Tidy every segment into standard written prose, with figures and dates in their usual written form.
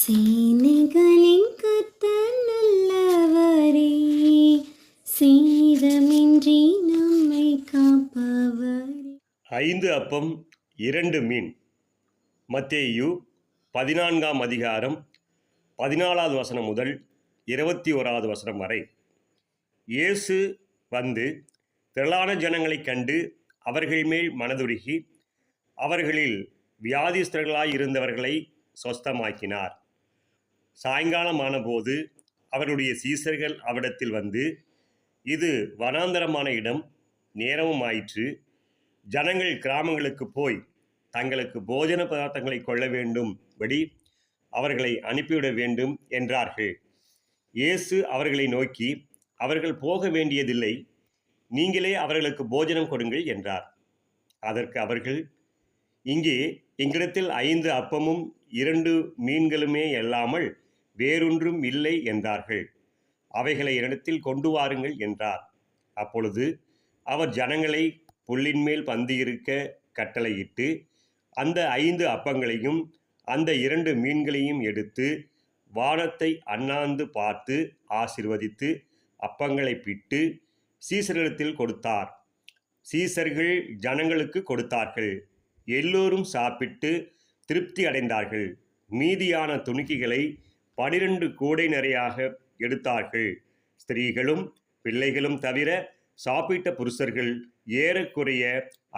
சேனைகளின் கர்த்தர் நல்லவரே, சேதமின்றி நம்மை காப்பவரே. 5 அப்பம் 2 மீன். மத்தேயு 14ஆம் அதிகாரம் 14வது வசனம் முதல் 21வது வசனம் வரை. இயேசு வந்து திரளான ஜனங்களைக் கண்டு அவர்கள் மேல் மனதுருகி அவர்களில் வியாதிஸ்தர்களாய் இருந்தவர்களை சொஸ்தமாக்கினார். சாயங்காலமான போது அவருடைய சீசர்கள் அவரிடத்தில் வந்து, இது வனாந்தரமான இடம், நேரமும் ஆயிற்று, ஜனங்கள் கிராமங்களுக்கு போய் தங்களுக்கு போஜன பதார்த்தங்களை கொள்ள வேண்டும்படி அவர்களை அனுப்பிவிட வேண்டும் என்றார்கள். இயேசு அவர்களை நோக்கி, அவர்கள் போக வேண்டியதில்லை, நீங்களே அவர்களுக்கு போஜனம் கொடுங்கள் என்றார். அதற்கு அவர்கள், இங்கே எங்களிடத்தில் 5 அப்பமும் 2 மீன்களுமே அல்லாமல் வேறொன்றும் இல்லை என்றார்கள். அவைகளை என்னிடத்தில் கொண்டு வாருங்கள் என்றார். அப்பொழுது அவர் ஜனங்களை புல்லின் மேல் பந்தியிருக்க கட்டளையிட்டு அந்த 5 அப்பங்களையும் அந்த 2 மீன்களையும் எடுத்து வானத்தை அண்ணாந்து பார்த்து ஆசீர்வதித்து அப்பங்களை பிட்டு சீசர்களிடத்தில் கொடுத்தார். சீசர்கள் ஜனங்களுக்கு கொடுத்தார்கள். எல்லோரும் சாப்பிட்டு திருப்தி அடைந்தார்கள். மீதியான துணிக்கைகளை 12 கூடை நிறையாக எடுத்தார்கள். ஸ்திரீகளும் பிள்ளைகளும் தவிர சாப்பிட்ட புருஷர்கள் ஏறக்குறைய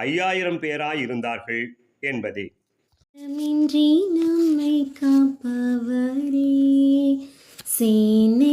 5000 பேராய் இருந்தார்கள் என்பதே. சேதமின்றி நம்மை காப்பவரே, சேனை